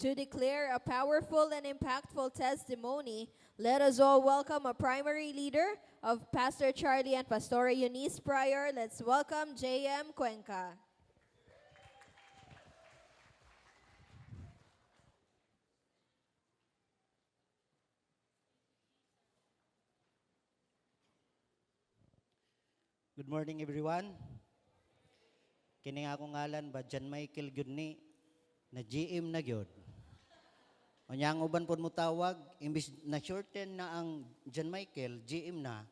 To declare a powerful and impactful testimony, let us all welcome a primary leader of Pastor Charlie and Pastora Eunice Pryor. Let's welcome J.M. Cuenca. Good morning everyone. Kini nga akong ngalan ba John Michael Gudni na GM na gyud. Unya ang uban pod mo tawag imbis na shorten na ang John Michael GM na.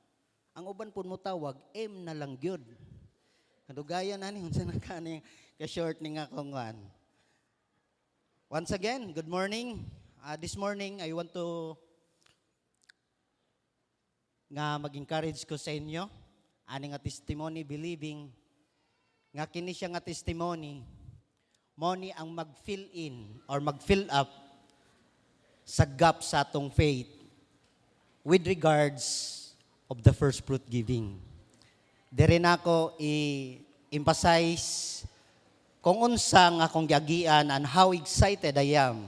Ang uban pod mo tawag M na lang gyud. Kadugayan ani unsa na kani ka short ning akong one. Once again, good morning. This morning I want to nga mag-encourage ko sa inyo ani nga testimony believing nga kini siya nga testimony mo ni ang mag-fill in or mag-fill up sa gap sa atong faith with regards of the first fruit giving. Dire na ako i-emphasize kung unsa nga akong giagian and how excited I am.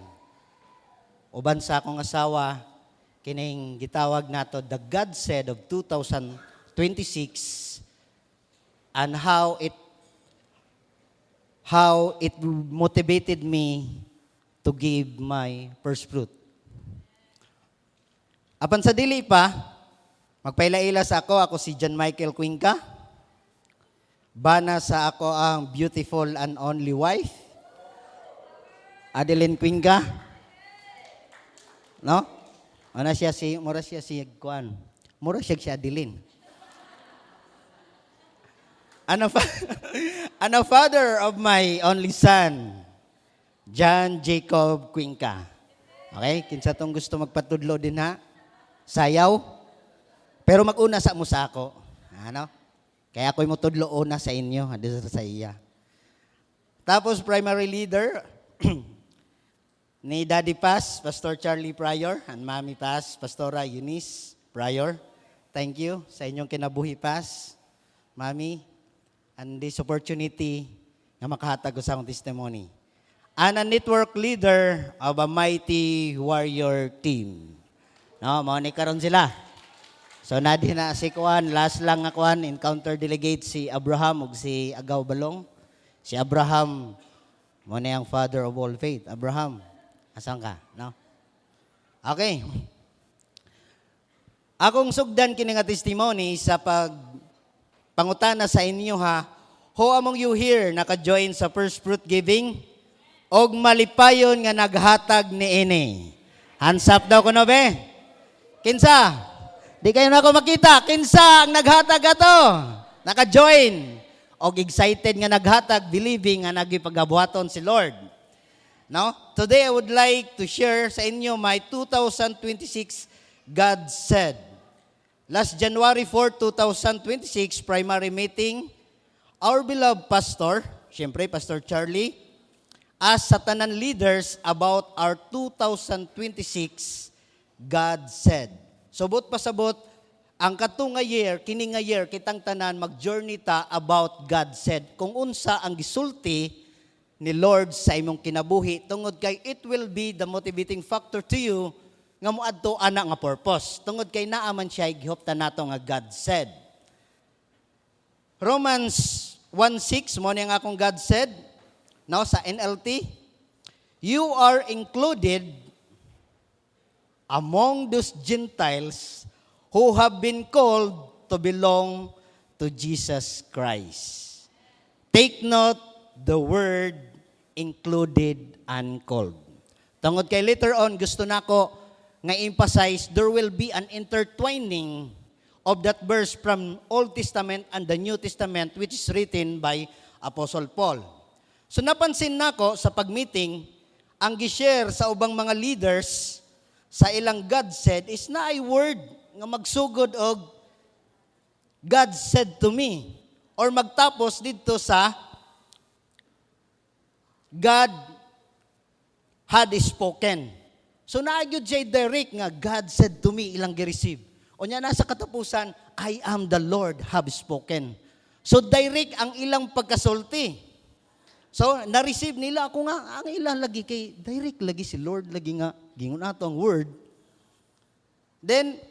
Uban sa akong asawa kining gitawag nato the God said of 2026 and how it motivated me to give my first fruit. Apan sa dili pa, magpaila-ila sa ako si John Michael Cuenca. Bana sa ako ang beautiful and only wife, Adeline Cuenca. No? Mura siya si Kuan. Mura siya si Adeline. And a father of my only son, John Jacob Cuenca. Okay? Kinsa tong gusto magpatudlo din ha? Sayaw. Pero mag-una sa mo sa ako. Ano? Kaya ako'y mo tudlo una sa inyo. Hadis sa iya. Tapos primary leader ni Daddy Paz, Pastor Charlie Pryor, and Mami Paz, Pastora Eunice Pryor. Thank you sa inyong kinabuhi Paz, Mami, and this opportunity na makahatag ko sa akong testimony. And a network leader of a mighty warrior team. No, mao ni karon sila. So nadi na si Kuan, last lang nga Kuan, encounter delegate si Abraham ug si Agaw Balong. Si Abraham mo ni ang father of all faith. Abraham, asan ka? No? Okay. Akong sugdan kini nga testimony sa pangutana sa inyo ha. Who among you here naka-join sa first fruit giving? Og malipayon nga naghatag ni ini. Hands up daw ko no be. Kinsa? Di kayo na ako makita. Kinsa ang naghatag ato? Naka-join. Og excited nga naghatag, believing nga nagipagabuhaton si Lord. Now, today I would like to share sa inyo my 2026 God said. Last January 4, 2026, primary meeting, our beloved pastor, syempre Pastor Charlie, asked sa tanan leaders about our 2026 God said. Subot pasabot, ang katunga year, kini nga year, kitang tanan mag-journey ta about God said. Kung unsa ang gisulti ni Lord sa imong kinabuhi, tungod kay it will be the motivating factor to you nga moadto ana nga purpose. Tungod kay naa man siya gihuptan nato nga God said. Romans 1:6 mo ni ang akong God said, no, sa NLT, you are included among those Gentiles who have been called to belong to Jesus Christ. Take note the word included and called. Tungod kay later on, gusto nako nga emphasize, there will be an intertwining of that verse from Old Testament and the New Testament which is written by Apostle Paul. So napansin nako sa pagmeeting, ang gishare sa ubang mga leaders sa ilang God said is na ay word nga magsugod og God said to me or magtapos dito sa God had spoken. So naagyo jay direct nga God said to me ilang gi-receive. O nya nasa katapusan, I am the Lord have spoken. So direct ang ilang pagkasulti. So, na-receive nila ako nga, ang ilang lagi kay, direct lagi si Lord, lagi nga, gingon ato ang word. Then,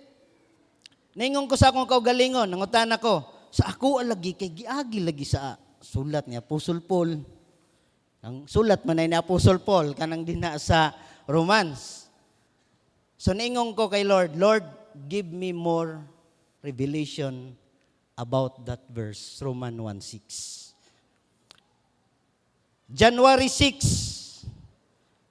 ningon ko sa akong kaugalingon, nangutan ako, sa ako lagi kay, giagi lagi sa sulat niya, Apostle Paul. Ang sulat man ay ni Apostle Paul, kanang dina sa Romans. So, ningon ko kay Lord, Lord, give me more revelation about that verse, Roman 1:6. January 6,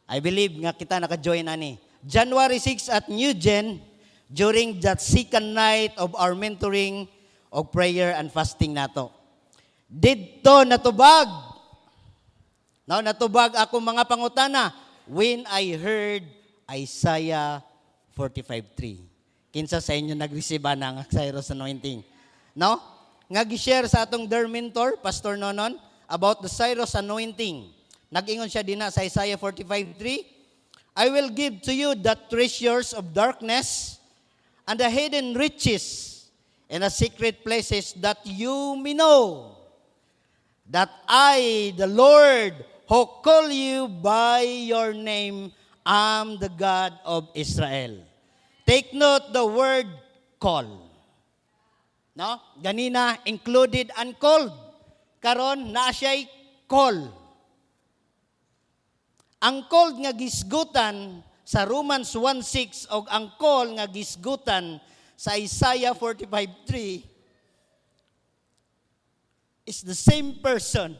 I believe nga kita naka-join ani. January 6 at New Gen, during that second night of our mentoring of prayer and fasting nato. Didto natubag. No, natubag ako mga pangutana when I heard Isaiah 45:3. Kinsa sa inyo nag-receive na ng Cyrus anointing? No? Nga gi-share sa atong dear mentor, Pastor Nonon, about the Cyrus anointing. Nag-ingon siya dina sa Isaiah 45:3, I will give to you the treasures of darkness and the hidden riches in the secret places that you may know that I, the Lord, who call you by your name, am the God of Israel. Take note the word call. No? Ganina, included and called. Karon na siya'y call. Ang call nga gisgutan sa Romans 1:6 o ang call nga gisgutan sa Isaiah 45:3 is the same person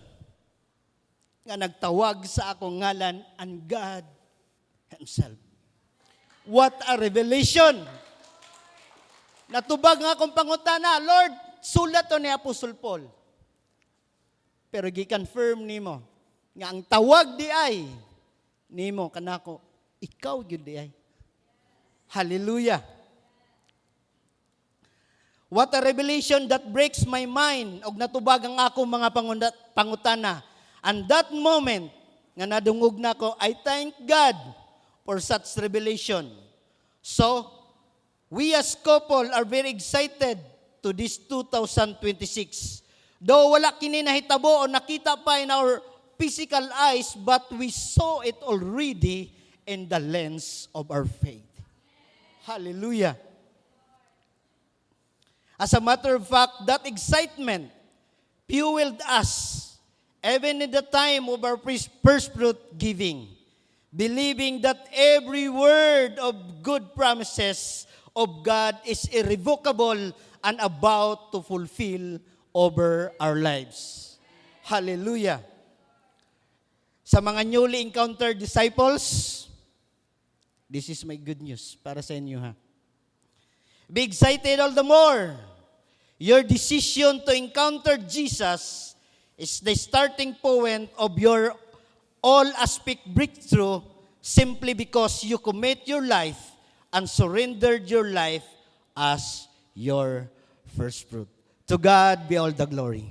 nga nagtawag sa akong ngalan and God Himself. What a revelation! Natubag nga akong pangutana, Lord, sulat to ni Apostle Paul. Pero gi-confirm nimo nga ang tawag di ay nimo kanako ikaw gyud di ay. Hallelujah. What a revelation that breaks my mind og natubag ang ako mga pangutana. And that moment nga nadungog nako, I thank God for such revelation. So, we as couple are very excited to this 2026. Though wala kini nahitabo o nakita pa in our physical eyes, but we saw it already in the lens of our faith. Hallelujah. As a matter of fact, that excitement fueled us even in the time of our first fruit giving, believing that every word of good promises of God is irrevocable and about to fulfill over our lives. Hallelujah. Sa mga newly encountered disciples, this is my good news para sa inyo ha. Be excited all the more. Your decision to encounter Jesus is the starting point of your all-aspect breakthrough simply because you commit your life and surrendered your life as your first fruit. To God be all the glory.